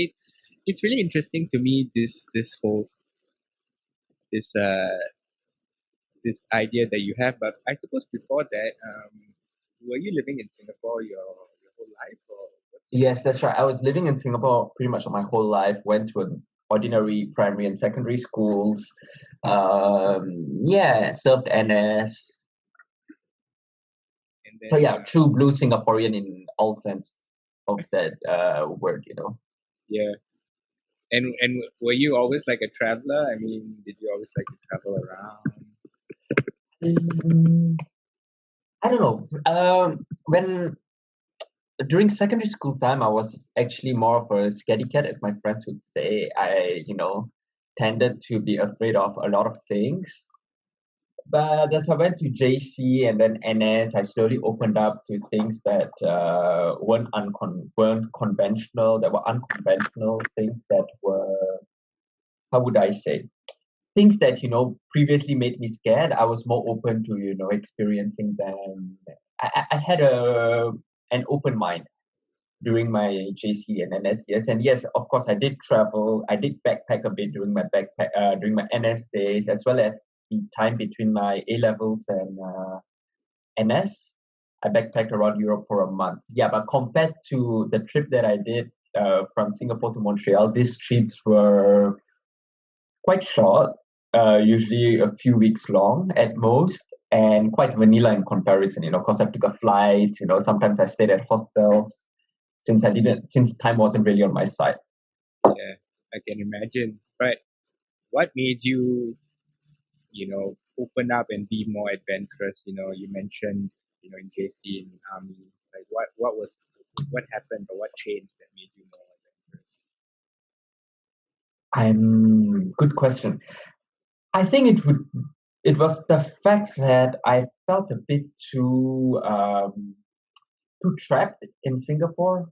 it's really interesting to me this whole this this idea that you have. But I suppose before that, were you living in Singapore your whole life, or what's your Yes, that's right. I was living in Singapore pretty much my whole life. Went to an ordinary primary and secondary schools. Yeah, served NS. and So then yeah, true blue Singaporean in all sense of that word. yeah, and were you always like a traveler? I mean, did you always like to travel around? Mm, I don't know. When during secondary school time, I was actually more of a scaredy cat, as my friends would say. I tended to be afraid of a lot of things. But as I went to JC and then NS, I slowly opened up to things that weren't conventional, that were unconventional, things that were, how would I say, things that, previously made me scared. I was more open to, experiencing them. I had an open mind during my JC and NS years. And yes, of course, I did travel. I did backpack a bit during my NS days, as well as the time between my A levels and NS. I backpacked around Europe for a month. Yeah, but compared to the trip that I did from Singapore to Montreal, these trips were quite short, usually a few weeks long at most, and quite vanilla in comparison. Of course, I took a flight. Sometimes I stayed at hostels since time wasn't really on my side. Yeah, I can imagine. But what made you, open up and be more adventurous? You mentioned, in JC in army. Like, what happened or what changed that made you more adventurous? I'm Good question. I think it was the fact that I felt a bit too trapped in Singapore,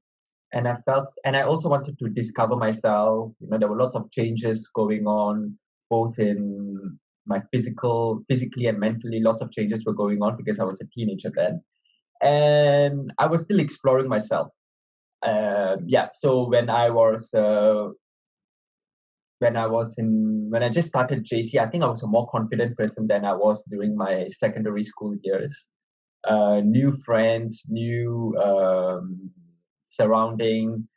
and I also wanted to discover myself. There were lots of changes going on, both in my physically and mentally. Lots of changes were going on because I was a teenager then, and I was still exploring myself. Yeah, so when I just started JC, I think I was a more confident person than I was during my secondary school years. New friends, new surrounding.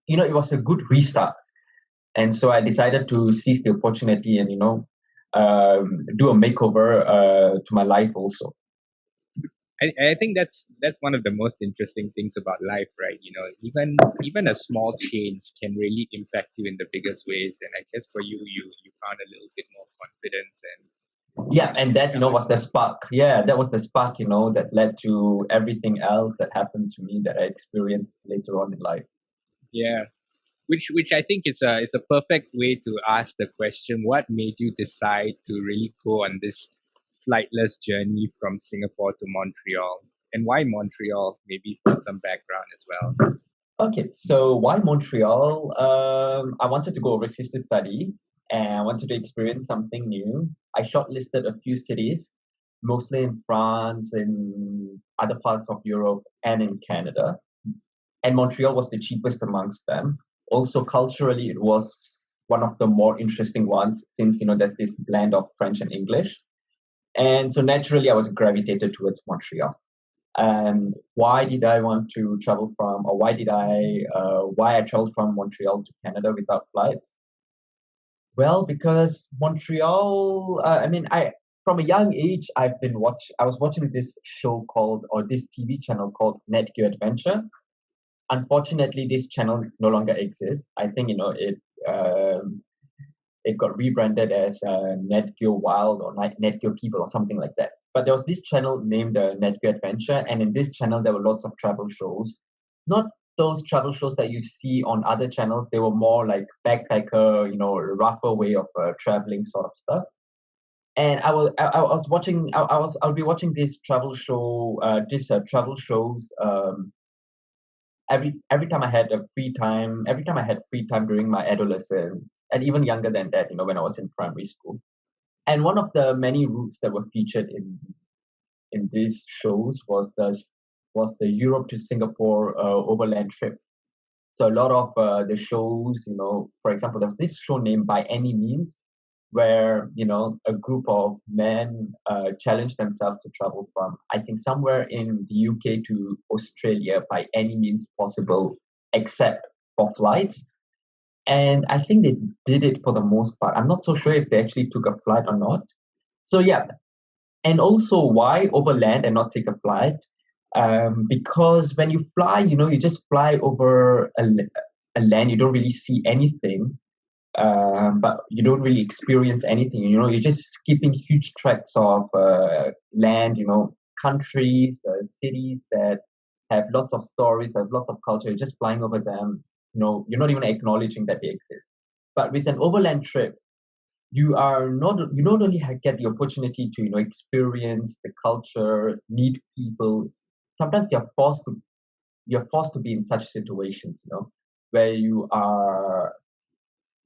It was a good restart, and so I decided to seize the opportunity and do a makeover to my life also. I think that's one of the most interesting things about life, right? Even a small change can really impact you in the biggest ways. And I guess for you found a little bit more confidence and Yeah, and that discovered. was the spark. Yeah, that was the spark that led to everything else that happened to me that I experienced later on in life. Yeah, which I think is a perfect way to ask the question: what made you decide to really go on this flightless journey from Singapore to Montreal, and why Montreal? Maybe for some background as well. Okay, so why Montreal? I wanted to go overseas to study, and I wanted to experience something new. I shortlisted a few cities, mostly in France, in other parts of Europe, and in Canada. And Montreal was the cheapest amongst them. Also, culturally, it was one of the more interesting ones since there's this blend of French and English. And so naturally, I was gravitated towards Montreal. And why did I want to travel from, or why I traveled from Montreal to Canada without flights? Well, because Montreal, from a young age, I was watching this show called, or this TV channel called Net Geo Adventure. Unfortunately, this channel no longer exists. I think, it got rebranded as Net Geo Wild or Net Geo People or something like that. But there was this channel named Net Geo Adventure, and in this channel there were lots of travel shows. Not those travel shows that you see on other channels. They were more like backpacker, rougher way of traveling sort of stuff. And I'll be watching this travel show, travel shows every time I had free time during my adolescence, and even younger than that, when I was in primary school. And one of the many routes that were featured in these shows was the Europe to Singapore overland trip. So a lot of the shows, for example, there's this show named By Any Means, where a group of men challenge themselves to travel from, I think, somewhere in the UK to Australia by any means possible, except for flights. And I think they did it for the most part. I'm not so sure if they actually took a flight or not. So yeah, and also why overland and not take a flight? Because when you fly, you just fly over a land, you don't really see anything, but you don't really experience anything. You're just skipping huge tracts of land, countries, cities that have lots of stories, have lots of culture. You're just flying over them. You're not even acknowledging that they exist. But with an overland trip, you not only get the opportunity to experience the culture, meet people. Sometimes you're forced to be in such situations, where you are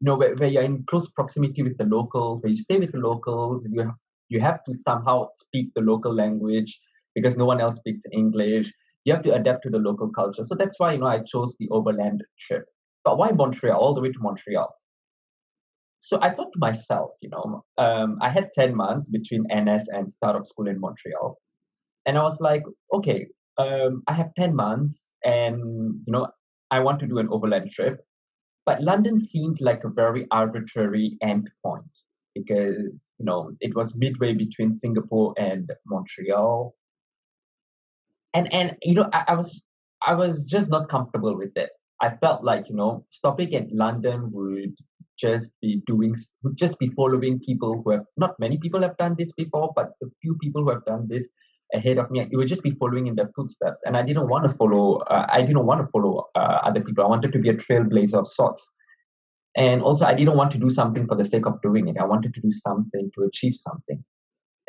where you're in close proximity with the locals, where you stay with the locals. You have to somehow speak the local language because no one else speaks English. You have to adapt to the local culture. So that's why I chose the overland trip. But why Montreal, all the way to Montreal? So I thought to myself, I had 10 months between NS and startup school in Montreal. And I was like, okay, I have 10 months and, I want to do an overland trip. But London seemed like a very arbitrary endpoint because, it was midway between Singapore and Montreal. And I was just not comfortable with it. I felt like stopping at London would just be following people who have not many people have done this before, but the few people who have done this ahead of me, it would just be following in their footsteps. And I didn't want to follow. I didn't want to follow other people. I wanted to be a trailblazer of sorts. And also, I didn't want to do something for the sake of doing it. I wanted to do something to achieve something.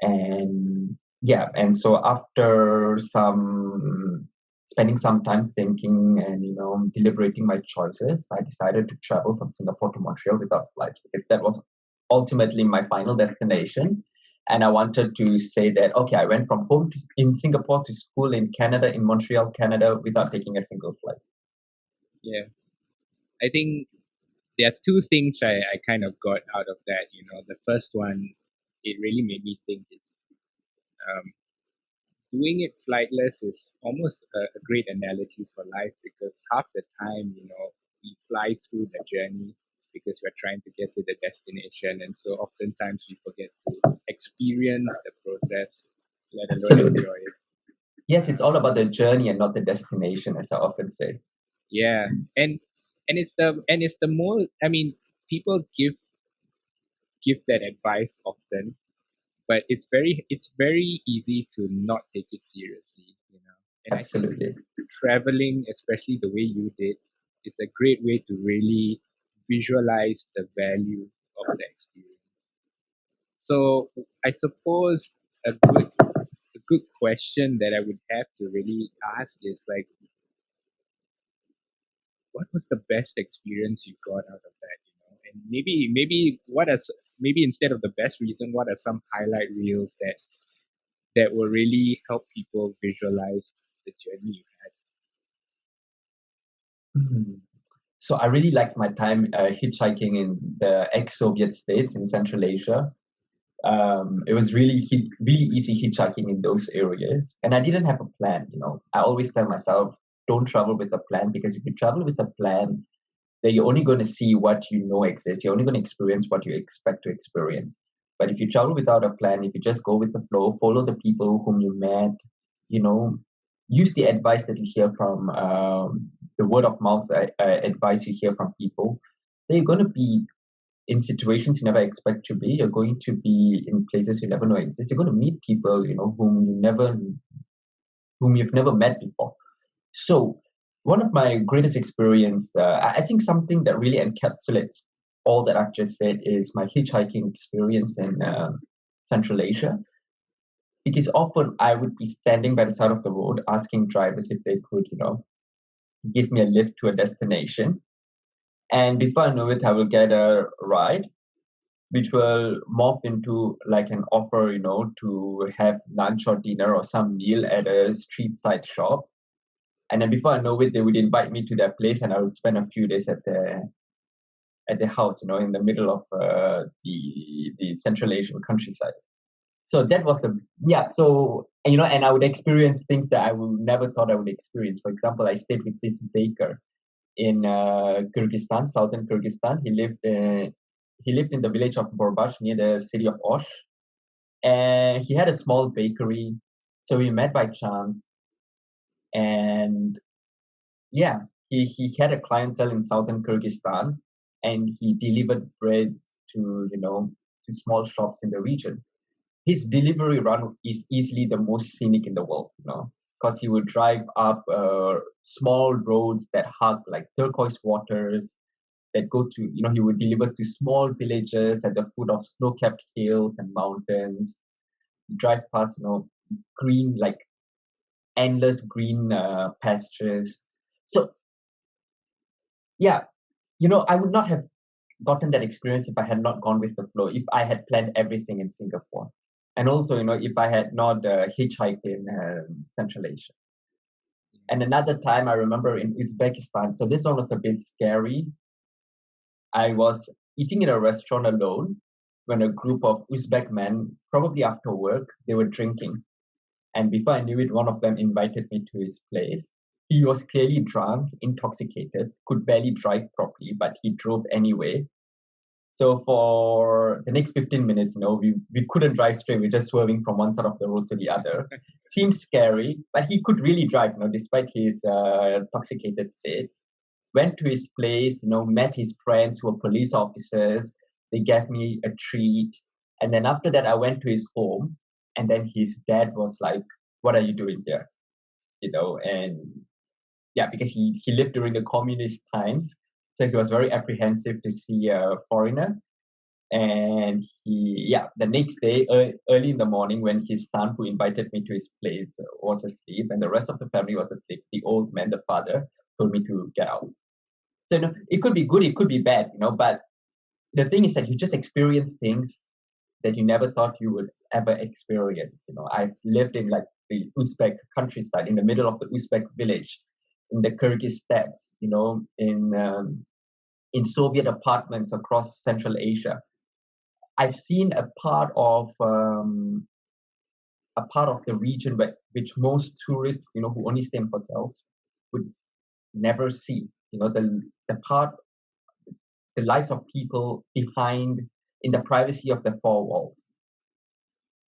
And yeah, and so after some spending some time thinking and deliberating my choices, I decided to travel from Singapore to Montreal without flights because that was ultimately my final destination. And I wanted to say that okay, I went from home in Singapore to school in Canada, in Montreal, Canada, without taking a single flight. Yeah. I think there are two things I kind of got out of that. The first one, it really made me think is um, doing it flightless is almost a great analogy for life because half the time, we fly through the journey because we're trying to get to the destination. And so oftentimes we forget to experience the process, let alone Absolutely. enjoy it. Yes, it's all about the journey and not the destination, as I often say. Yeah. And it's the more, I mean, people give that advice often, but it's very easy to not take it seriously. And I think Absolutely. traveling, especially the way you did, is a great way to really visualize the value of the experience. So I suppose a good question that I would have to really ask is like, what was the best experience you got out of that? And maybe maybe instead of the best reason, what are some highlight reels that will really help people visualize the journey you had? Mhm. So I really liked my time hitchhiking in the ex-Soviet states in Central Asia. It was really easy hitchhiking in those areas, and I didn't have a plan. I always tell myself, don't travel with a plan because if you travel with a plan, then you're only going to see what you know exists. You're only going to experience what you expect to experience. But if you travel without a plan, if you just go with the flow, follow the people whom you met, you know, use the advice that you hear from the word of mouth advice you hear from people, then you're going to be in situations you never expect to be. You're going to be in places you never know exist. You're going to meet people, whom you've never met before. So one of my greatest experience, I think something that really encapsulates all that I've just said is my hitchhiking experience in Central Asia. Because often I would be standing by the side of the road asking drivers if they could, give me a lift to a destination. And before I know it, I will get a ride, which will morph into like an offer, to have lunch or dinner or some meal at a street side shop. And then before I know it, they would invite me to their place, and I would spend a few days at their house, in the middle of the Central Asian countryside. So that was the yeah. So and I would experience things that I would never thought I would experience. For example, I stayed with this baker in Kyrgyzstan, southern Kyrgyzstan. He lived in the village of Borbash near the city of Osh, and he had a small bakery. So we met by chance, and yeah, he had a clientele in southern Kyrgyzstan, and he delivered bread to small shops in the region. His delivery run is easily the most scenic in the world, because he would drive up small roads that hug like turquoise waters that go to, he would deliver to small villages at the foot of snow-capped hills and mountains, drive past, green, like endless green pastures. So yeah, I would not have gotten that experience if I had not gone with the flow, if I had planned everything in Singapore. And also, if I had not hitchhiked in Central Asia. And another time I remember in Uzbekistan, so this one was a bit scary. I was eating in a restaurant alone when a group of Uzbek men, probably after work, they were drinking. And before I knew it, one of them invited me to his place. He was clearly drunk, intoxicated, could barely drive properly, but he drove anyway. So for the next 15 minutes, we couldn't drive straight. We're just swerving from one side of the road to the other. Seemed scary, but he could really drive, despite his intoxicated state. Went to his place, met his friends who were police officers. They gave me a treat. And then after that, I went to his home. And then his dad was like, "What are you doing here?" And yeah, because he lived during the communist times. So he was very apprehensive to see a foreigner. And the next day, early in the morning, when his son, who invited me to his place, was asleep and the rest of the family was asleep, the old man, the father, told me to get out. So, it could be good, it could be bad, but the thing is that you just experience things that you never thought you would ever experience. I've lived in like the Uzbek countryside, in the middle of the Uzbek village, in the Kyrgyz steppes, in Soviet apartments across Central Asia. I've seen a part of the region which most tourists, who only stay in hotels, would never see. The part, the lives of people behind, in the privacy of the four walls.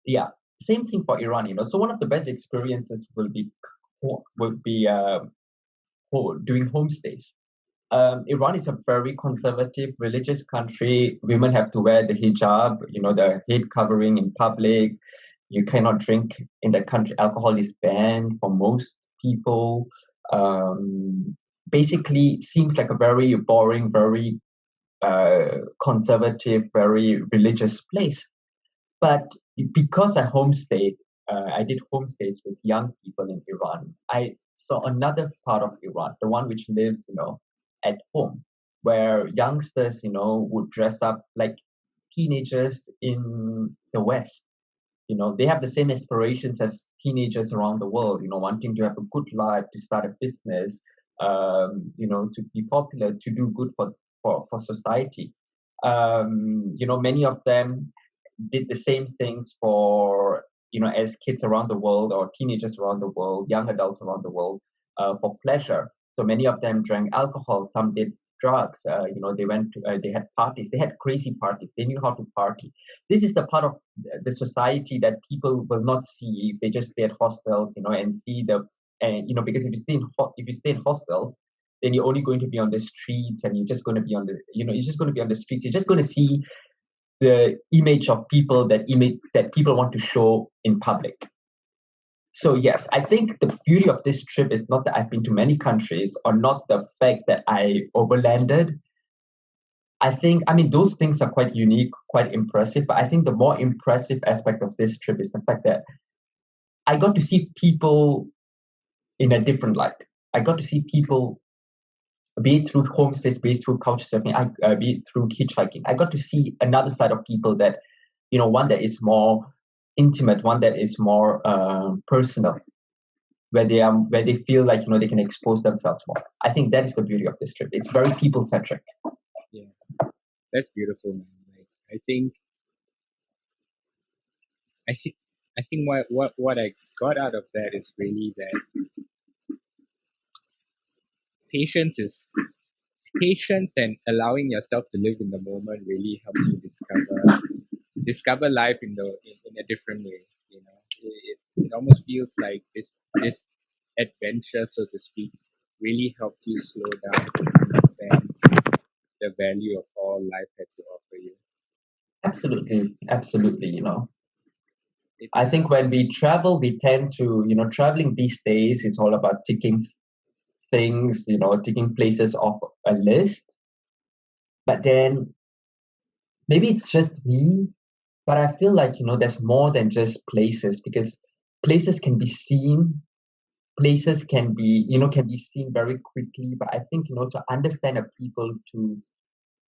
Yeah, same thing for Iran. So one of the best experiences will be doing homestays. Iran is a very conservative religious country. Women have to wear the hijab, the head covering in public. You cannot drink in the country. Alcohol is banned for most people. Basically, seems like a very boring, very conservative, very religious place. But because I homestayed, I did homestays with young people in Iran. I saw another part of Iran, the one which lives, at home, where youngsters, would dress up like teenagers in the West. They have the same aspirations as teenagers around the world, wanting to have a good life, to start a business, to be popular, to do good for society. Many of them did the same things for, as kids around the world, or teenagers around the world, young adults around the world, for pleasure. So many of them drank alcohol, some did drugs, they had parties, they had crazy parties, they knew how to party. This is the part of the society that people will not see if they just stay at hostels, and see because if you stay in hostels, then you're only going to be on the streets, and you're just going to be on the streets. You're just going to see the image of people, that people want to show in public. So yes, I think the beauty of this trip is not that I've been to many countries, or not the fact that I overlanded. Those things are quite unique, quite impressive, but I think the more impressive aspect of this trip is the fact that I got to see people in a different light. I got to see people, be it through homestays, be it through couch surfing, be it through hitchhiking. I got to see another side of people that, one that is more intimate, one that is more personal. where they feel like they can expose themselves more. I think that is the beauty of this trip. It's very people centric. Yeah, that's beautiful, man. Like I think I think what I got out of that is really that patience is patience and allowing yourself to live in the moment really helps you discover life in a different way. You know, it almost feels like this adventure, so to speak, really helped you slow down to understand the value of all life had to offer you. Absolutely, absolutely. It's I think when we travel, we tend to, traveling these days is all about ticking things, ticking places off a list. But then maybe it's just me, but I feel like, there's more than just places, because places can be seen, places can be seen very quickly. But I think, to understand a people, to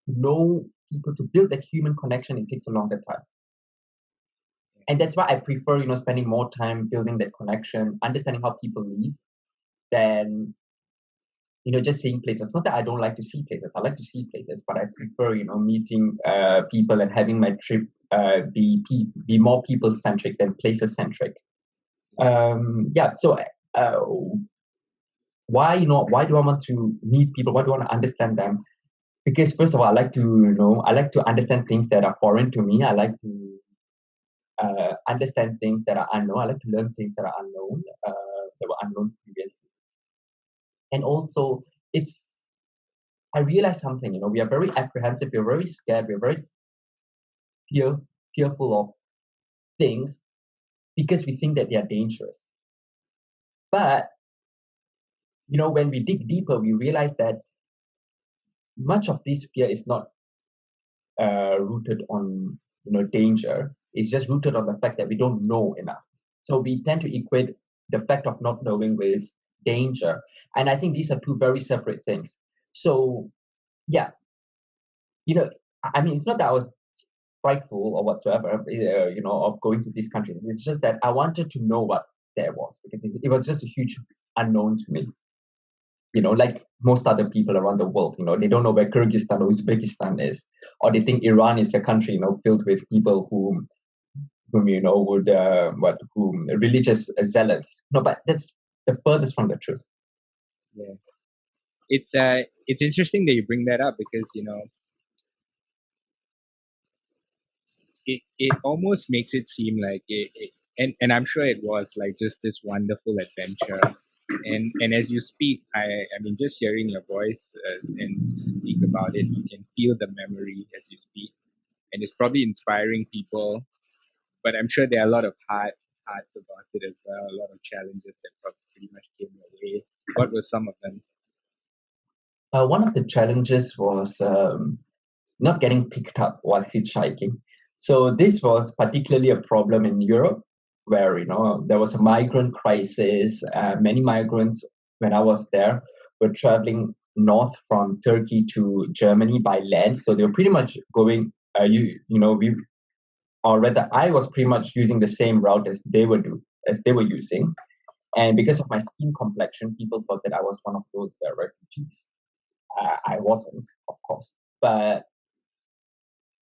know people, to build that human connection, it takes a longer time. And that's why I prefer, spending more time building that connection, understanding how people live, than just seeing places. Not that I don't like to see places. I like to see places, but I prefer, meeting people and having my trip be more people centric than places centric. Yeah. So uh, why do I want to meet people? Why do I want to understand them? Because first of all, I like to understand things that are foreign to me. I like to understand things that are unknown. I like to learn things that are unknown, that were unknown previously. And also, it's I realized something. We are very apprehensive. We're very scared. We're very fear, fearful of things because we think that they are dangerous. But when we dig deeper, we realize that much of this fear is not rooted on danger. It's just rooted on the fact that we don't know enough. So we tend to equate the fact of not knowing with danger, and I think these are two very separate things. So yeah, you know, I mean, it's not that I was frightful or whatsoever, of going to these countries. It's just that I wanted to know what there was, because it was just a huge unknown to me. Like most other people around the world, they don't know where Kyrgyzstan or Uzbekistan is, or they think Iran is a country, filled with people whom would whom religious zealots. No, but that's the furthest from the truth. yeah, it's interesting that you bring that up because it almost makes it seem like and I'm sure it was like just this wonderful adventure. And as you speak, I mean, just hearing your voice and speak about it, you can feel the memory as you speak, and it's probably inspiring people. But I'm sure there are a lot of hearts about it as well, a lot of challenges that probably pretty much came your way. What were some of them? One of the challenges was not getting picked up while hitchhiking. So this was particularly a problem in Europe, where there was a migrant crisis. Many migrants, when I was there, were traveling north from Turkey to Germany by land. So they were pretty much going. We, or rather, I was pretty much using the same route as they were using. And because of my skin complexion, people thought that I was one of those refugees. I wasn't, of course, but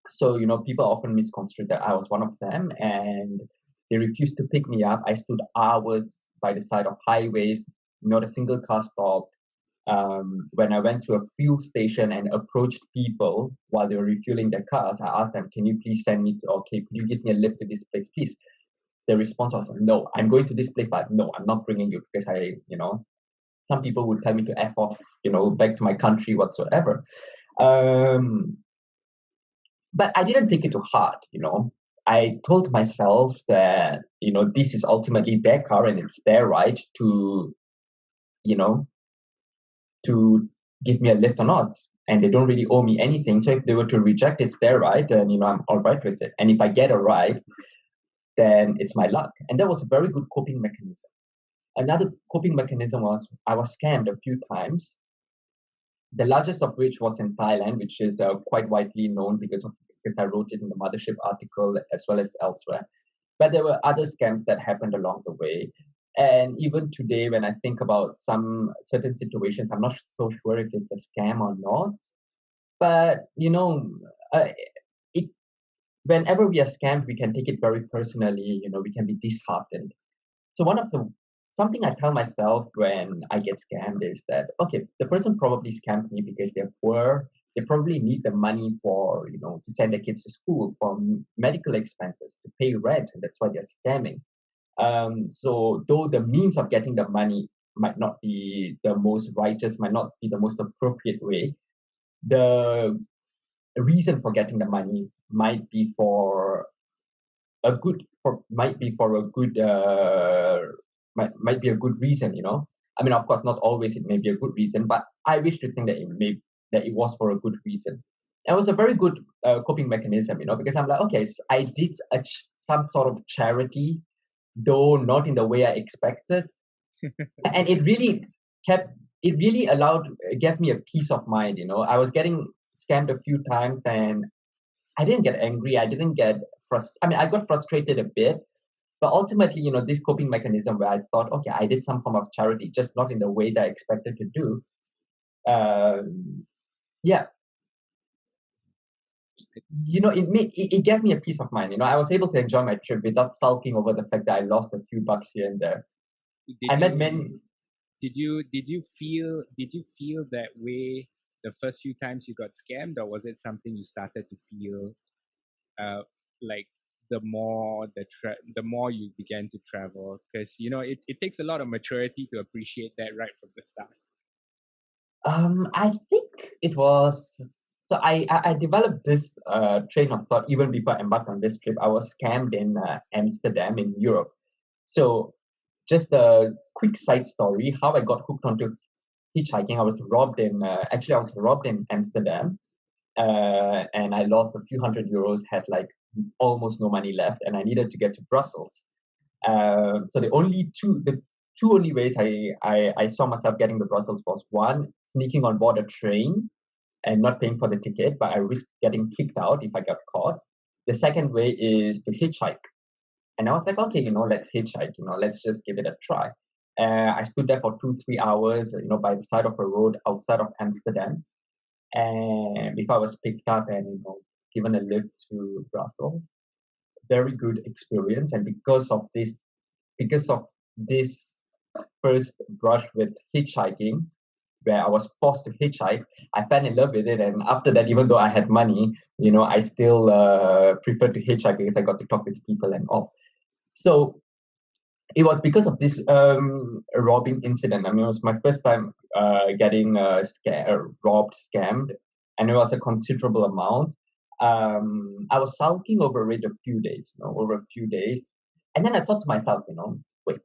so people often misconstrued that I was one of them, and they refused to pick me up. I stood hours by the side of highways, not a single car stopped. When I went to a fuel station and approached people while they were refueling their cars, I asked them, "Can you please send me to? Okay, could you give me a lift to this place, please?" The response was, "No, I'm going to this place, but no, I'm not bringing you because some people would tell me to f off, back to my country whatsoever." Um, but I didn't take it to heart. I told myself that, this is ultimately their car and it's their right you know, to give me a lift or not. And they don't really owe me anything. So if they were to reject, it's their right, and I'm all right with it. And if I get a ride, then it's my luck. And that was a very good coping mechanism. Another coping mechanism was I was scammed a few times. The largest of which was in Thailand, which is quite widely known because I wrote it in the Mothership article as well as elsewhere. But there were other scams that happened along the way. And even today, when I think about some certain situations, I'm not so sure if it's a scam or not. But uh, it whenever we are scammed, we can take it very personally. We can be disheartened. So one of the something I tell myself when I get scammed is that okay, the person probably scammed me because they're poor. They probably need the money for to send their kids to school, for medical expenses, to pay rent, and that's why they're scamming. So though the means of getting the money might not be the most righteous, might not be the most appropriate way, the reason for getting the money might be for a good might be a good reason. I mean, of course, not always it may be a good reason, but I wish to think that it was for a good reason. It was a very good coping mechanism, because I'm like, okay, I did some sort of charity, though not in the way I expected, and kept it really gave me a peace of mind. I was getting scammed a few times, and I didn't get angry. I didn't get frustrated. I mean, I got frustrated a bit, but ultimately, this coping mechanism where I thought, okay, I did some form of charity, just not in the way that I expected to do. Yeah, it gave me a peace of mind. I was able to enjoy my trip without sulking over the fact that I lost a few bucks here and there. Did I met you men. did you feel that way the first few times you got scammed, or was it something you started to feel uh like the more you began to travel? Because it takes a lot of maturity to appreciate that right from the start. I think it was. So I developed this train of thought even before I embarked on this trip. I was scammed in Amsterdam in Europe. So just a quick side story: how I got hooked onto hitchhiking. I was robbed in Amsterdam, and I lost a few hundred euros. Had like almost no money left, and I needed to get to Brussels. So the two only ways I saw myself getting to Brussels was one, sneaking on board a train and not paying for the ticket, but I risked getting kicked out if I got caught. The second way is to hitchhike. And I was like, okay, let's hitchhike, let's just give it a try. I stood there for 2, 3 hours, by the side of a road outside of Amsterdam. And before I was picked up and, given a lift to Brussels. Very good experience. And because of this first brush with hitchhiking, where I was forced to hitchhike, I fell in love with it. And after that, even though I had money, I still preferred to hitchhike because I got to talk with people and all. So it was because of this robbing incident. I mean, it was my first time getting robbed, scammed, and it was a considerable amount. I was sulking over it a few days, over a few days, and then I thought to myself, wait,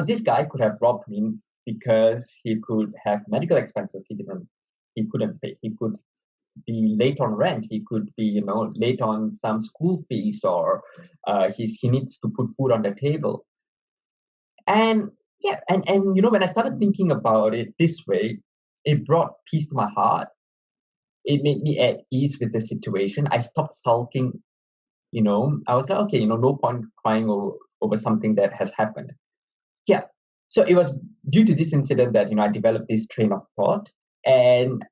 this guy could have robbed me because he could have medical expenses he couldn't pay. He could be late on rent. He could be, late on some school fees, or he needs to put food on the table. And yeah, and when I started thinking about it this way, it brought peace to my heart. It made me at ease with the situation. I stopped sulking. I was like, okay, no point crying over something that has happened. Yeah. So it was due to this incident that I developed this train of thought, and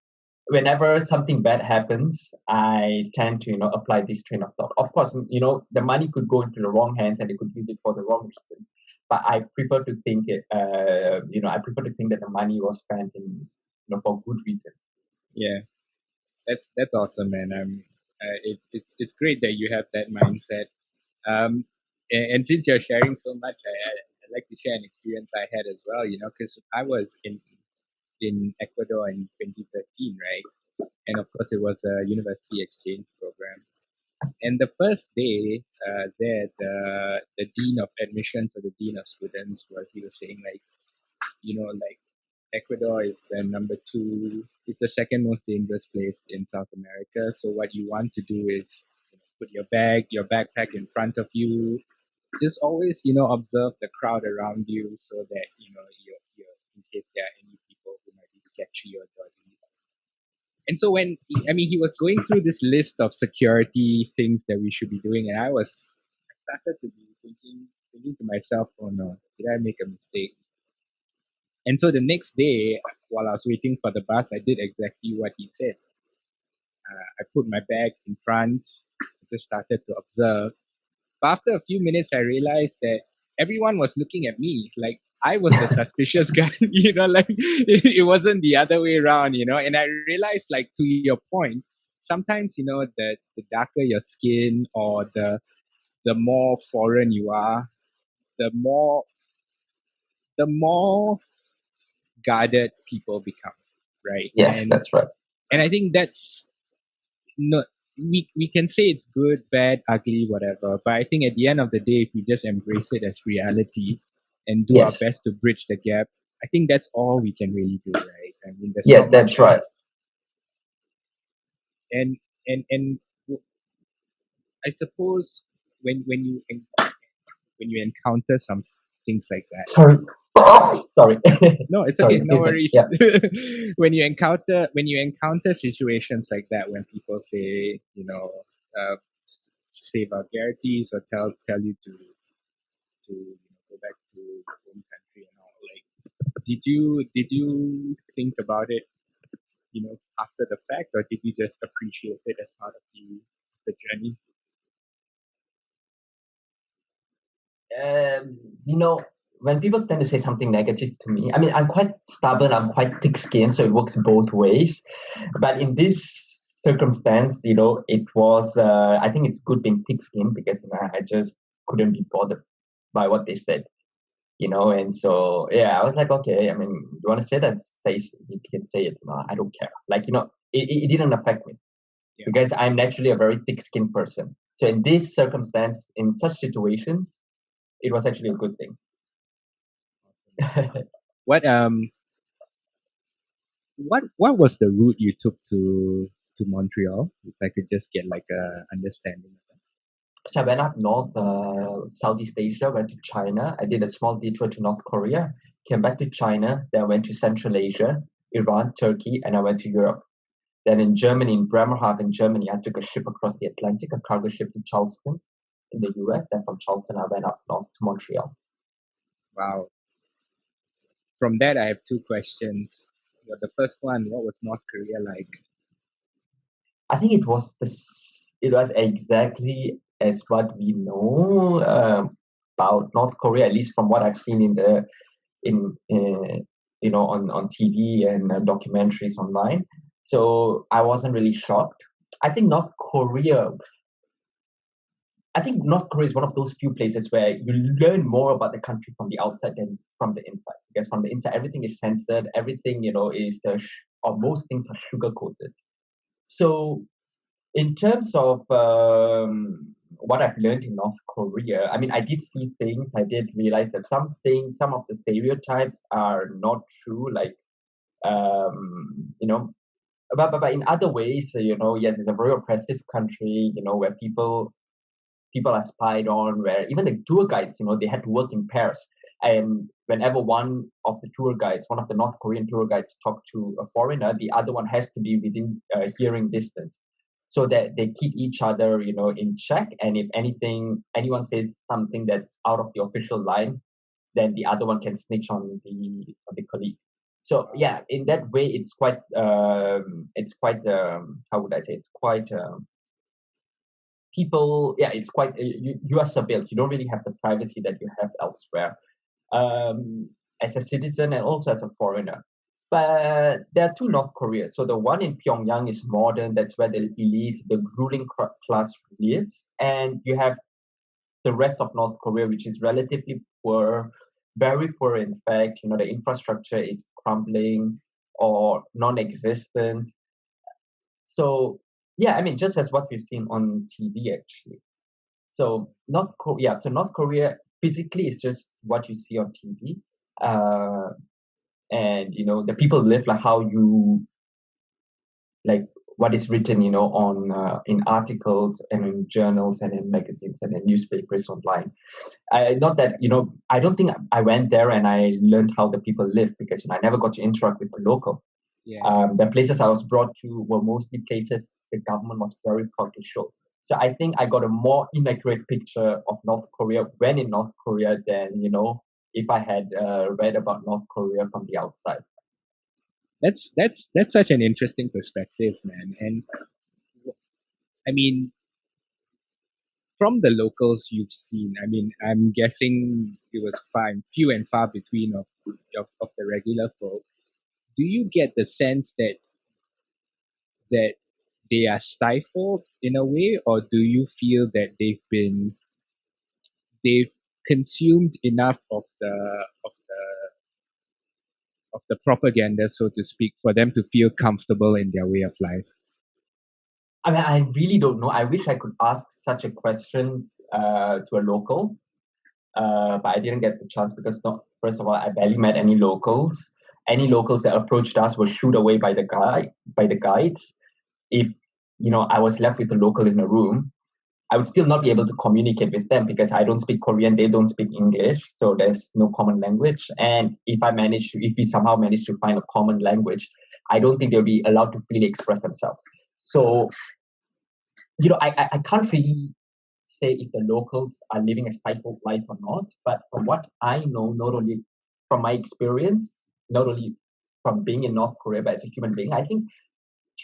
whenever something bad happens, I tend to apply this train of thought. Of course, the money could go into the wrong hands and they could use it for the wrong reasons. But I prefer to think that the money was spent in for good reasons. Yeah, that's awesome, man. It's great that you have that mindset. And since you're sharing so much, I'd like to share an experience I had as well. Because I was in Ecuador in 2013, right? And of course, it was a university exchange program. And the first day there, the dean of admissions or the dean of students, he was saying like, like Ecuador is the number two, is the second most dangerous place in South America. So what you want to do is put your backpack in front of you. Just always, observe the crowd around you so that you're in case there are any people who might be sketchy or dodgy. And so he was going through this list of security things that we should be doing, and I started to be thinking to myself, oh no, did I make a mistake? And so the next day, while I was waiting for the bus, I did exactly what he said. I put my bag in front, just started to observe. But after a few minutes, I realized that everyone was looking at me like I was the suspicious guy, like it wasn't the other way around, And I realized, like, to your point, sometimes, the darker your skin or the more foreign you are, the more guarded people become, right? Yes, And that's right. and I think that's no we can say it's good, bad, ugly, whatever. But I think at the end of the day, if we just embrace it as reality and do our Yes. best to bridge the gap, I think that's all we can really do, right? I mean, there's Yeah, not much that's right. else. And I suppose when you encounter some things like that. Sorry. Sorry. No, it's Sorry, okay. No excuse me. worries. Yeah. when you encounter situations like that, when people say, say vulgarities or tell you to go back to your home country and all, like, did you think about it, after the fact, or did you just appreciate it as part of the journey? um, you know, when people tend to say something negative to me, I mean, I'm quite stubborn, I'm quite thick-skinned, so it works both ways. But in this circumstance, it was, I think it's good being thick-skinned because, I just couldn't be bothered by what they said, and so, yeah, I was like, okay, I mean, you want to say that, you can say it, I don't care. Like, it didn't affect me Yeah, because I'm naturally a very thick-skinned person. So in this circumstance, in such situations, it was actually a good thing. awesome. What was the route you took to Montreal? If I could just get like a understanding of that. So I went up north, Southeast Asia, went to China. I did a small detour to North Korea, came back to China, then I went to Central Asia, Iran, Turkey, and I went to Europe. Then in Germany, in Bremerhaven, Germany, I took a ship across the Atlantic, a cargo ship to Charleston in the US. Then from Charleston, I went up north to Montreal. Wow. From that, I have two questions. Well, the first one, what was North Korea like? I think it was exactly as what we know about North Korea, at least from what I've seen in on TV and documentaries online. So I wasn't really shocked. I think North Korea. I think North Korea is one of those few places where you learn more about the country from the outside than from the inside. Because from the inside, everything is censored. Everything is or most things are sugar coated. So in terms of what I've learned in North Korea, I mean, I did see things. I did realize that some of the stereotypes are not true. Like, but in other ways, yes, it's a very oppressive country. Where people are spied on. Where even the tour guides, they had to work in pairs. And whenever one of the North Korean tour guides, talk to a foreigner, the other one has to be within hearing distance, so that they keep each other, in check. And if anyone says something that's out of the official line, then the other one can snitch on the colleague. So yeah, in that way, it's quite how would I say, it's quite people. Yeah, it's quite you are surveilled. You don't really have the privacy that you have elsewhere, as a citizen and also as a foreigner. But there are two North Koreas. So the one in Pyongyang is modern. That's where the elite, the ruling class lives. And you have the rest of North Korea, which is relatively poor, very poor. In fact, the infrastructure is crumbling or non-existent. So yeah, I mean, just as what we've seen on TV actually. So North Korea physically is just what you see on TV. Uh, and the people live like how you like what is written on in articles and in journals and in magazines and in newspapers online. Not that I don't think I went there and I learned how the people live, because I never got to interact with the local. Yeah. The places I was brought to were mostly places the government was very proud to show. So I think I got a more inaccurate picture of North Korea when in North Korea than, if I had read about North Korea from the outside. That's such an interesting perspective, man. And I mean, from the locals you've seen, I mean, I'm guessing it was few and far between of the regular folk. Do you get the sense that they are stifled in a way, or do you feel that they've consumed enough of the propaganda, so to speak, for them to feel comfortable in their way of life? I mean, I really don't know. I wish I could ask such a question to a local, but I didn't get the chance because, not, first of all, I barely met any locals. Any locals that approached us were shooed away by the guides. If I was left with a local in a room, I would still not be able to communicate with them because I don't speak Korean, they don't speak English, so there's no common language. And if we somehow manage to find a common language, I don't think they'll be allowed to freely express themselves. So I can't really say if the locals are living a stifled life or not, but from what I know, not only from my experience, not only from being in North Korea, but as a human being, I think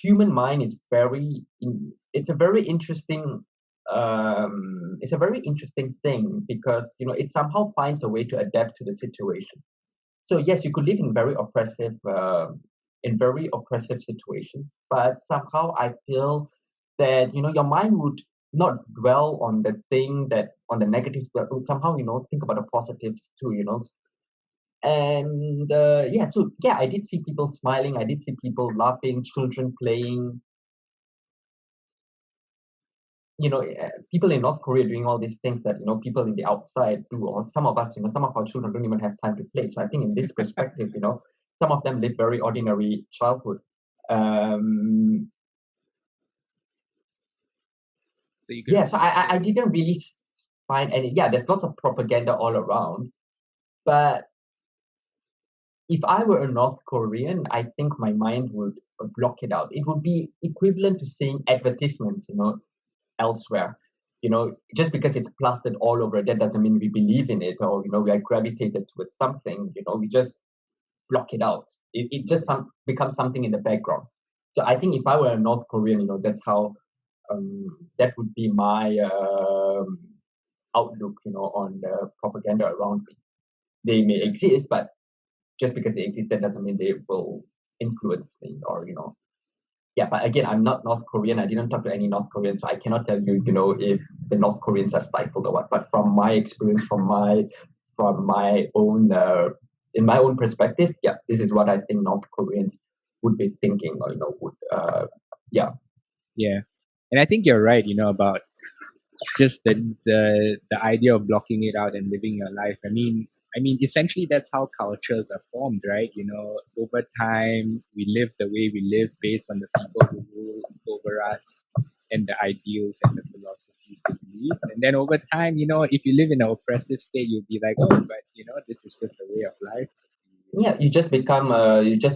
human mind is it's a very interesting thing because it somehow finds a way to adapt to the situation. So yes, you could live in very oppressive situations, but somehow I feel that your mind would not dwell on the negatives, but would somehow think about the positives too. And yeah, so yeah, I did see people smiling, I did see people laughing, children playing. People in North Korea doing all these things that people in the outside do, or some of us, some of our children don't even have time to play. So I think in this perspective, some of them live very ordinary childhood. Um, So you could yeah, so almost I say, didn't really find any. Yeah, there's lots of propaganda all around, but if I were a North Korean, I think my mind would block it out. It would be equivalent to seeing advertisements, elsewhere. Just because it's plastered all over, that doesn't mean we believe in it or we are gravitated towards something. We just block it out. It just becomes something in the background. So I think if I were a North Korean, that's how that would be my outlook, on the propaganda around me. They may exist, but just because they exist, that doesn't mean they will influence me or yeah, but again, I'm not North Korean. I didn't talk to any North Koreans, so I cannot tell you, if the North Koreans are stifled or what. But from my experience, from my own, in my own perspective, yeah, this is what I think North Koreans would be thinking, or would, yeah. yeah. And I think you're right, about just the idea of blocking it out and living your life. I mean, essentially that's how cultures are formed, right? Over time we live the way we live based on the people who rule over us and the ideals and the philosophies they believe. And then over time, if you live in an oppressive state, you'll be like, oh, but this is just a way of life. Yeah, you just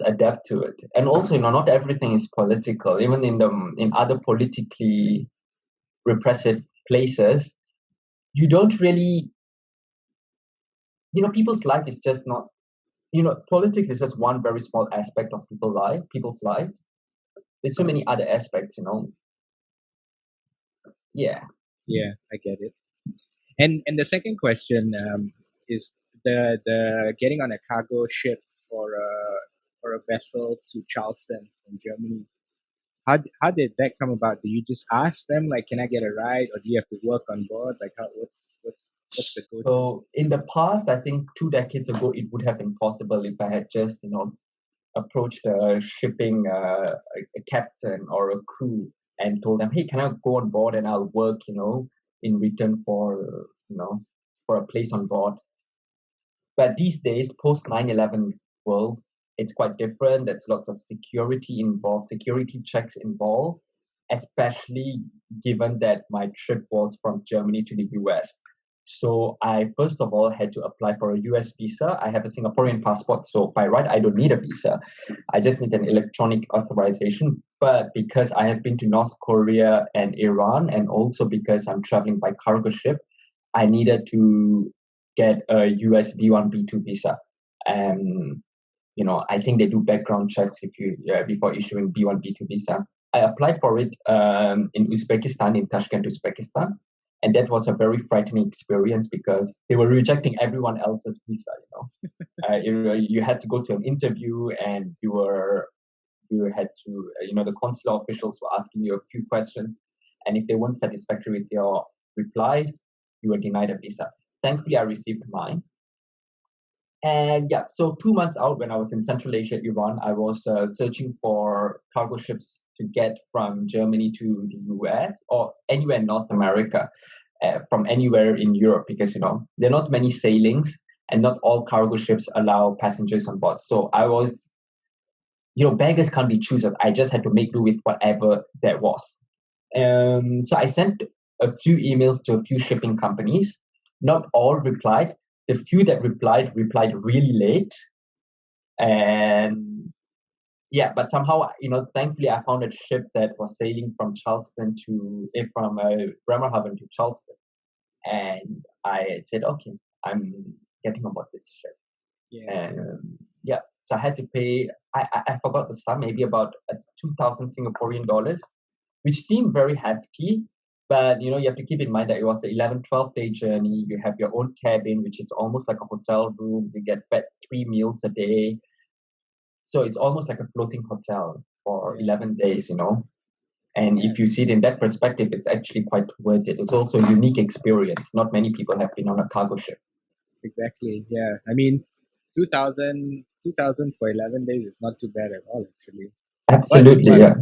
adapt to it. And also, not everything is political. Even in other politically repressive places, you don't really, people's life is just not, politics is just one very small aspect of people's lives. There's so many other aspects. Yeah. Yeah, I get it. And the second question is the getting on a cargo ship or a vessel to Charleston from Germany. How did that come about? Do you just ask them like, can I get a ride, or do you have to work on board? Like, what's the go to? So in the past, I think 2 decades ago, it would have been possible if I had just, approached a shipping a captain or a crew and told them, hey, can I go on board and I'll work, in return for a place on board. But these days, post 9/11 world, it's quite different. There's lots of security involved, security checks involved, especially given that my trip was from Germany to the US. So I first of all had to apply for a US visa. I have a Singaporean passport, so by right I don't need a visa. I just need an electronic authorization. But because I have been to North Korea and Iran, and also because I'm traveling by cargo ship, I needed to get a US B1 B2 visa. And I think they do background checks if you before issuing B1 B2 visa. I applied for it in Uzbekistan, in Tashkent, Uzbekistan, and that was a very frightening experience because they were rejecting everyone else's visa. You had to go to an interview, and you had to the consular officials were asking you a few questions, and if they weren't satisfactory with your replies, you were denied a visa. Thankfully, I received mine. And yeah, so 2 months out, when I was in Central Asia, Iran, I was searching for cargo ships to get from Germany to the US or anywhere in North America, from anywhere in Europe, because there are not many sailings and not all cargo ships allow passengers on board. So I was, beggars can't be choosers. I just had to make do with whatever there was. So I sent a few emails to a few shipping companies. Not all replied. The few that replied really late. And yeah, but somehow, thankfully I found a ship that was sailing from Bremerhaven to Charleston. And I said, okay, I'm getting aboard this ship. Yeah. And yeah, so I had to pay, I forgot the sum, maybe about 2,000 Singaporean dollars, which seemed very hefty. But you have to keep in mind that it was an 11, 12-day journey. You have your own cabin, which is almost like a hotel room. You get fed 3 meals a day. So it's almost like a floating hotel for Yeah. 11 days. And Yeah. if you see it in that perspective, it's actually quite worth it. It's also a unique experience. Not many people have been on a cargo ship. Exactly. Yeah. I mean, 2,000 for 11 days is not too bad at all, actually. But Absolutely, yeah.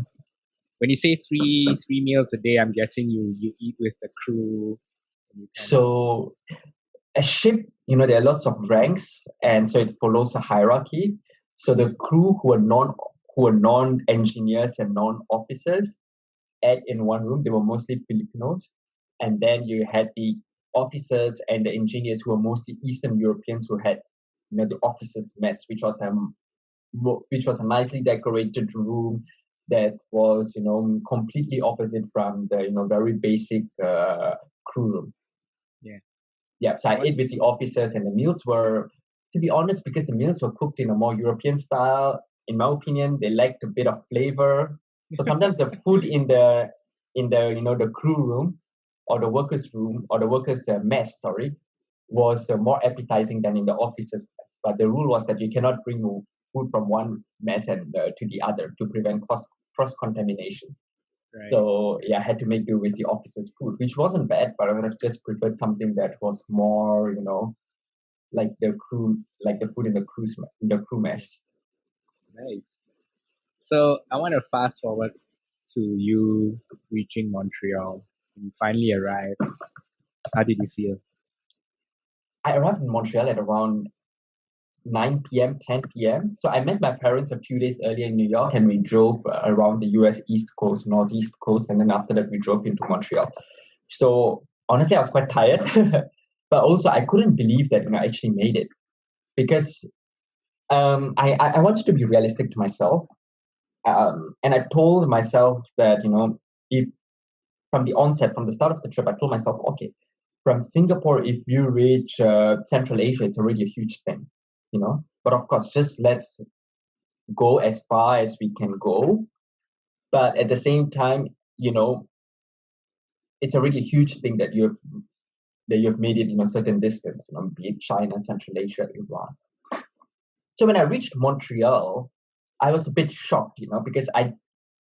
when you say three meals a day, I'm guessing you eat with the crew and you kind of. So a ship, there are lots of ranks, and so it follows a hierarchy. So the crew who are non engineers and non officers ate in one room. They were mostly Filipinos, and then you had the officers and the engineers who were mostly Eastern Europeans who had the officers' mess, which was a nicely decorated room that was completely opposite from the very basic crew room. Yeah. Yeah, so I What? ate with the officers, and the meals were, to be honest, because the meals were cooked in a more European style. In my opinion, they lacked a bit of flavor. So sometimes the food in the the crew room or the workers' room or the workers' mess, sorry, was more appetizing than in the officers' mess. But the rule was that you cannot bring food from one mess and to the other to prevent cross contamination. Right. So yeah, I had to make do with the officer's food, which wasn't bad, but I would have just preferred something that was more, like the food in the crew mess. Nice. So I want to fast forward to you reaching Montreal. You finally arrived. How did you feel? I arrived in Montreal at around 9 p.m., 10 p.m. So I met my parents a few days earlier in New York, and we drove around the US East Coast, Northeast Coast, and then after that we drove into Montreal. So honestly, I was quite tired, but also I couldn't believe that I actually made it because I wanted to be realistic to myself. And I told myself that, if from the onset, from the start of the trip, I told myself, okay, from Singapore, if you reach Central Asia, it's already a huge thing. But of course, just let's go as far as we can go. But at the same time, you know, it's already a huge thing that you've made it in a certain distance, be it China, Central Asia, Iran. So when I reached Montreal, I was a bit shocked, because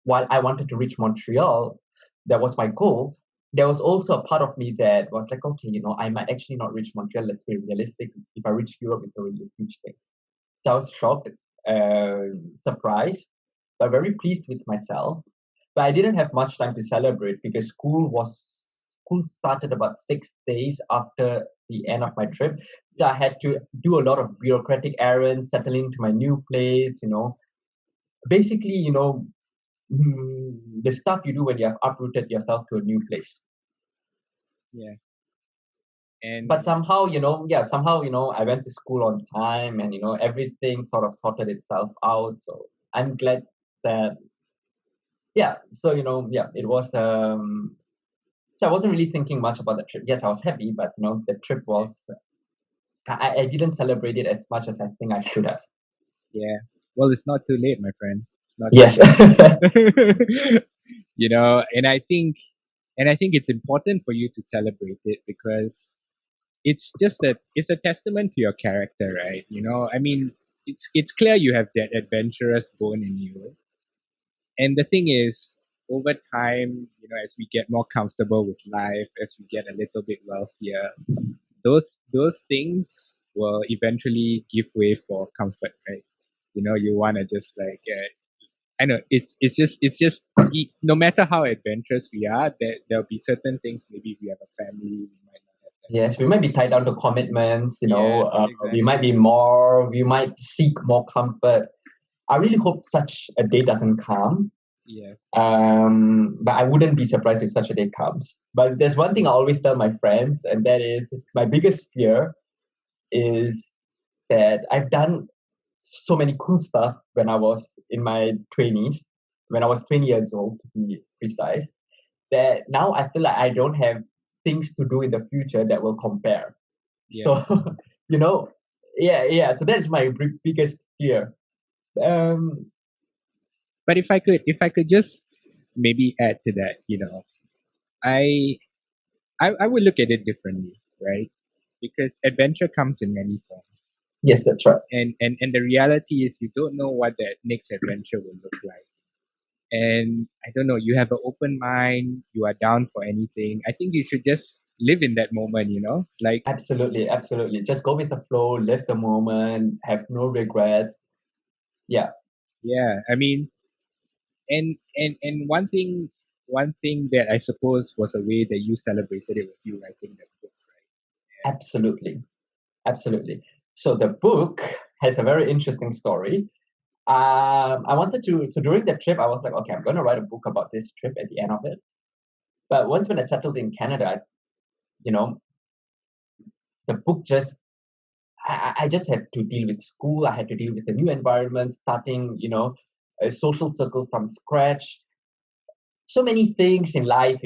while I wanted to reach Montreal, that was my goal. There was also a part of me that was like, okay, I might actually not reach Montreal. Let's be realistic. If I reach Europe, it's already a huge thing. So I was shocked, surprised, but very pleased with myself. But I didn't have much time to celebrate because school started about 6 days after the end of my trip. So I had to do a lot of bureaucratic errands, settling to my new place, basically, the stuff you do when you have uprooted yourself to a new place. Yeah. But And somehow, somehow, I went to school on time, and everything sort of sorted itself out. So I'm glad that, yeah. So yeah, it was. So I wasn't really thinking much about the trip. Yes, I was happy, but the trip was. I didn't celebrate it as much as I think I should have. yeah, well, it's not too late, my friend. It's not too Yes. late. And I think it's important for you to celebrate it because it's a testament to your character, right? I mean, it's clear you have that adventurous bone in you. And the thing is, over time, as we get more comfortable with life, as we get a little bit wealthier, those things will eventually give way for comfort, right? You want to just like I know it's just no matter how adventurous we are, there'll be certain things. Maybe we have a family, we might not have that Yes, we might be family. tied down to commitments. Yes, exactly. We might seek more comfort. I really hope such a day doesn't come. Yes. But I wouldn't be surprised if such a day comes. But there's one thing I always tell my friends, and that is my biggest fear is that I've done so many cool stuff when I was in my 20s, when I was 20 years old to be precise, that now I feel like I don't have things to do in the future that will compare. Yeah. So, you know, yeah. So that's my biggest fear. Um, But if I could just maybe add to that, I I would look at it differently, right? Because adventure comes in many forms. yes, that's right. And the reality is you don't know what that next adventure will look like. And I don't know, you have an open mind, you are down for anything. I think you should just live in that moment, like, Absolutely, absolutely. Just go with the flow, live the moment, have no regrets. Yeah, yeah. I mean, and one thing that I suppose was a way that you celebrated it with you writing that book, right? absolutely, absolutely. So the book has a very interesting story. I wanted to, so during the trip, I was like, okay, I'm going to write a book about this trip at the end of it. But once when I settled in Canada, you know, the book just, I just had to deal with school. I had to deal with the new environment, starting, a social circle from scratch. So many things in life,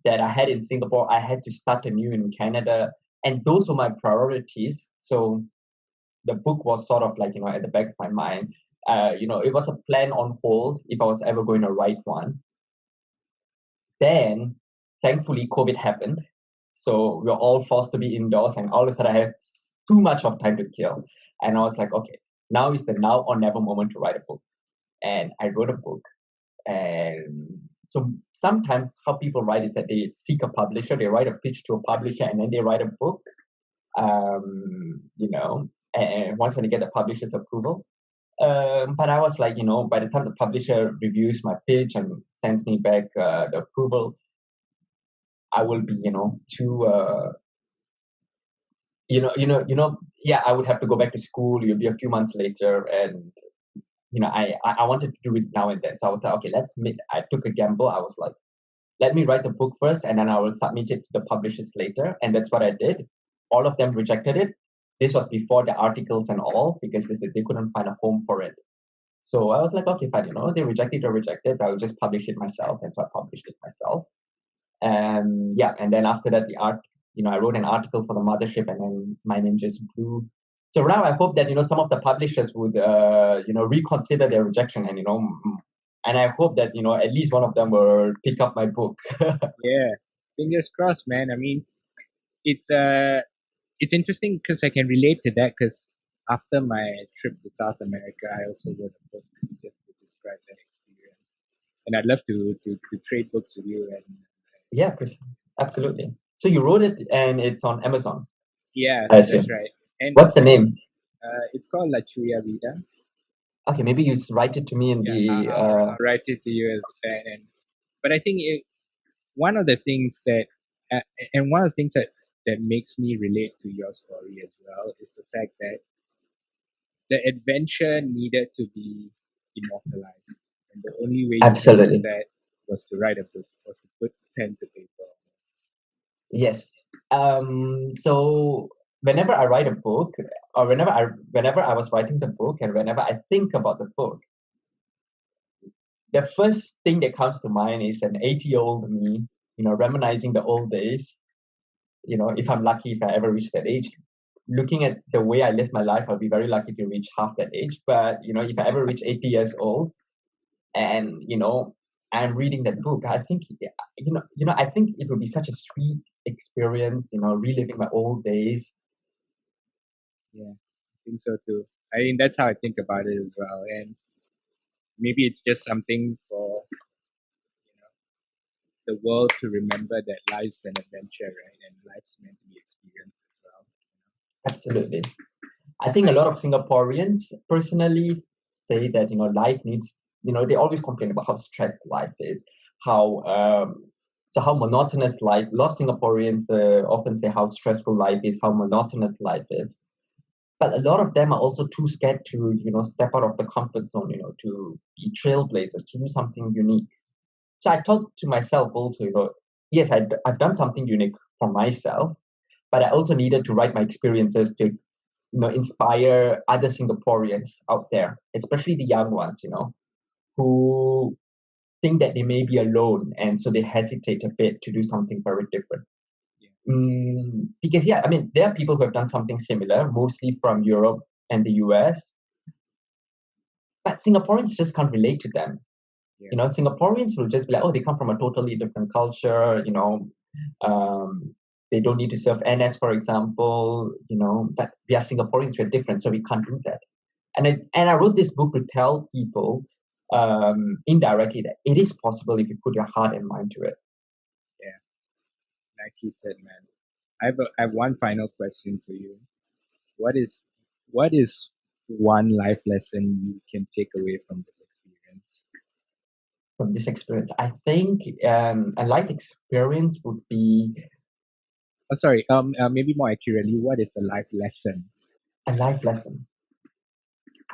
that I had in Singapore, I had to start anew in Canada. And those were my priorities. So the book was sort of like, at the back of my mind. It was a plan on hold if I was ever going to write one. Then, thankfully, COVID happened. So we were all forced to be indoors, and all of a sudden, I had too much of time to kill. And I was like, okay, now is the now or never moment to write a book. And I wrote a book. And so sometimes how people write is that they seek a publisher, they write a pitch to a publisher, and then they write a book. And once when they get the publisher's approval. But I was like, by the time the publisher reviews my pitch and sends me back the approval, I will be, too, yeah, I would have to go back to school. It'll be a few months later, and I wanted to do it now and then. So I was like, okay, let's meet. I took a gamble. I was like, let me write the book first, and then I will submit it to the publishers later. And that's what I did. All of them rejected it. This was before the articles and all, because they couldn't find a home for it. So I was like, okay, fine, they reject it or reject it. I will just publish it myself. And so I published it myself. And yeah, and then after that, I wrote an article for the mothership, and then my name just grew. So now I hope that some of the publishers would reconsider their rejection, and and I hope that at least one of them will pick up my book. Yeah, fingers crossed, man. I mean, it's it's interesting because I can relate to that because after my trip to South America, I also wrote a book just to describe that experience. And I'd love to trade books with you. And Yeah, absolutely. So you wrote it, and it's on Amazon, yeah, I that's assume. right. And What's the name? it's called La Chuya Vida. Okay, maybe you write it to me in Yeah, the. I'll write it to you as a fan. But I think one of the things that uh, and one of the things that makes me relate to your story as well is the fact that the adventure needed to be immortalized, and the only way you could do Absolutely. that was to write a book, was to put pen to paper. Yes. So whenever I write a book, or whenever I was writing the book, and whenever I think about the book, the first thing that comes to mind is an 80-year-old me, reminiscing the old days. If I'm lucky, if I ever reach that age, looking at the way I live my life, I'll be very lucky to reach half that age. But if I ever reach 80 years old, and I'm reading that book, I think I think it would be such a sweet experience, reliving my old days. Yeah, I think so too. I mean, that's how I think about it as well. And maybe it's just something for the world to remember that life's an adventure, right? And life's meant to be experienced as well. Absolutely. I think a lot of Singaporeans personally say that life needs, they always complain about how stressed life is, how how monotonous life. A lot of Singaporeans often say how stressful life is, how monotonous life is. But a lot of them are also too scared to step out of the comfort zone, to be trailblazers, to do something unique. So I thought to myself also, yes, I've done something unique for myself, but I also needed to write my experiences to inspire other Singaporeans out there, especially the young ones, who think that they may be alone, and so they hesitate a bit to do something very different. Yeah, Because yeah, I mean, there are people who have done something similar, mostly from Europe and the US, but Singaporeans just can't relate to them. yeah, Singaporeans will just be like, oh, they come from a totally different culture, they don't need to serve NS, for example, but we are Singaporeans, we're different, so we can't do that. And I wrote this book to tell people indirectly that it is possible if you put your heart and mind to it. yeah. Nicely said, man. I have one final question for you. What is what is one life lesson you can take away from this experience? From this experience, I think a life experience would be Oh, sorry. Maybe more accurately, what is a life lesson? a life lesson.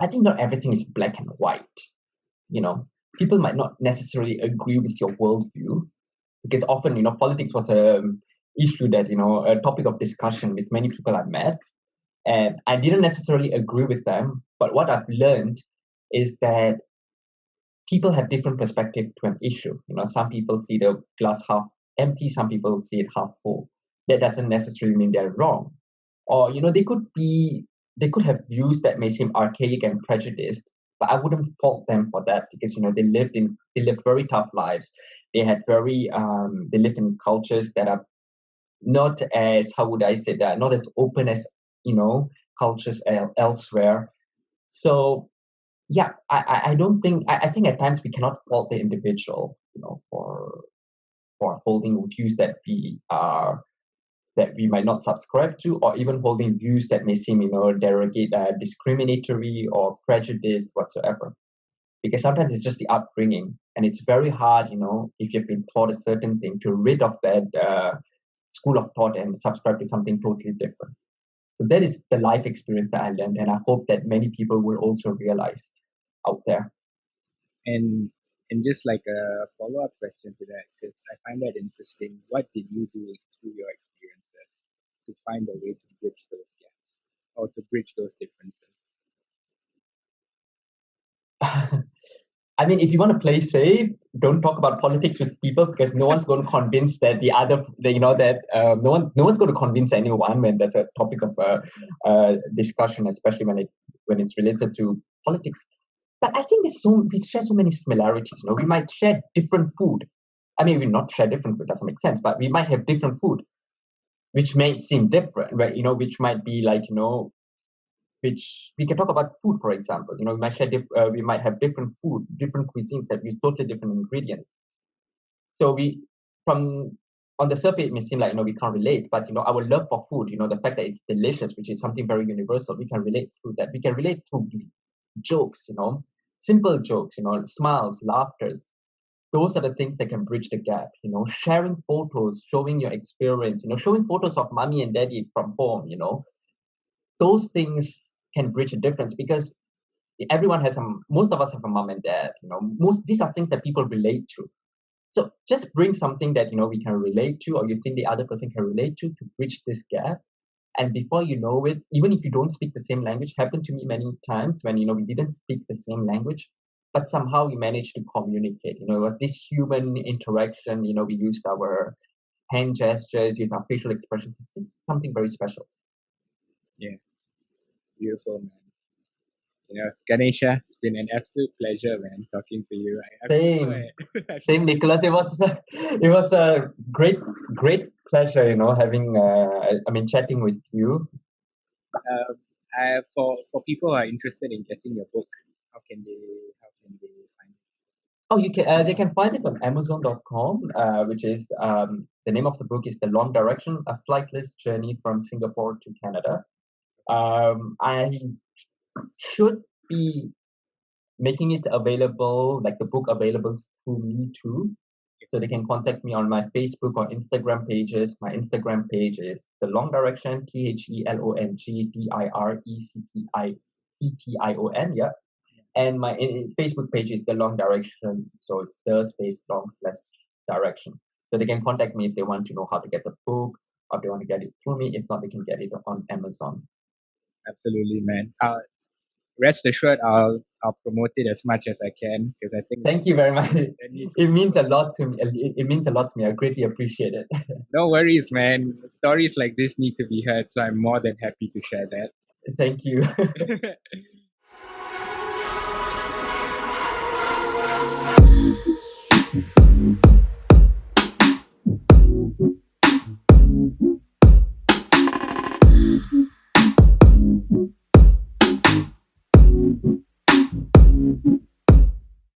I think not everything is black and white. You know, people might not necessarily agree with your worldview, because often, politics was a issue that, a topic of discussion with many people I met, and I didn't necessarily agree with them. But what I've learned is that people have different perspective to an issue. Some people see the glass half empty, some people see it half full. That doesn't necessarily mean they're wrong. Or, they could have views that may seem archaic and prejudiced, but I wouldn't fault them for that, because, they lived very tough lives. They lived in cultures that are not as, how would I say that, not as open as, cultures elsewhere. So yeah, I don't think, I think at times we cannot fault the individual, for holding views that we might not subscribe to, or even holding views that may seem, derogate, discriminatory or prejudiced whatsoever. Because sometimes it's just the upbringing, and it's very hard, if you've been taught a certain thing, to rid of that school of thought and subscribe to something totally different. So that is the life experience that I learned, and I hope that many people will also realize out there. And just like a follow up question to that, because I find that interesting. What did you do through your experiences to find a way to bridge those gaps or to bridge those differences? I mean, if you want to play safe, don't talk about politics with people, because no one's going to convince that no one's going to convince anyone when there's a topic of discussion, especially when it's related to politics. But I think we share so many similarities. We might share different food. I mean, we not share different food, doesn't make sense, but we might have different food, which may seem different, right? Which might be like, which we can talk about food, for example. We might have different food, different cuisines that use totally different ingredients. So from on the surface, it may seem like, we can't relate, but, our love for food, the fact that it's delicious, which is something very universal, we can relate through that. We can relate through jokes, simple jokes, smiles, laughters. Those are the things that can bridge the gap. Sharing photos, showing your experience, showing photos of mommy and daddy from home. Those things can bridge a difference, because most of us have a mom and dad. Most these are things that people relate to. So just bring something that we can relate to, or you think the other person can relate to bridge this gap. And before you know it, even if you don't speak the same language, happened to me many times when we didn't speak the same language, but somehow we managed to communicate. It was this human interaction. We used our hand gestures, used our facial expressions. It's just something very special. Yeah, beautiful, man. Ganesha, it's been an absolute pleasure, man, talking to you. I feel so, Same, I feel same, so Nicholas. It was a great pleasure. Having chatting with you. for people who are interested in getting your book, how can they find it? Oh, they can find it on Amazon.com, which is the name of the book is The Long Direction: A Flightless Journey from Singapore to Canada. I should be making it available, like the book available through me too. So they can contact me on my Facebook or Instagram pages. My Instagram page is The Long Direction, THELONGDIRECTION. Yeah. And my Facebook page is The Long Direction. So it's the space long/direction. So they can contact me if they want to know how to get the book, or if they want to get it through me. If not, they can get it on Amazon. Absolutely, man. Rest assured, I'll promote it as much as I can because I think Thank you very much. that needs to It be means a promoted. lot to me. It means a lot to me. I greatly appreciate it. No worries, man. Stories like this need to be heard, so I'm more than happy to share Thank you. that.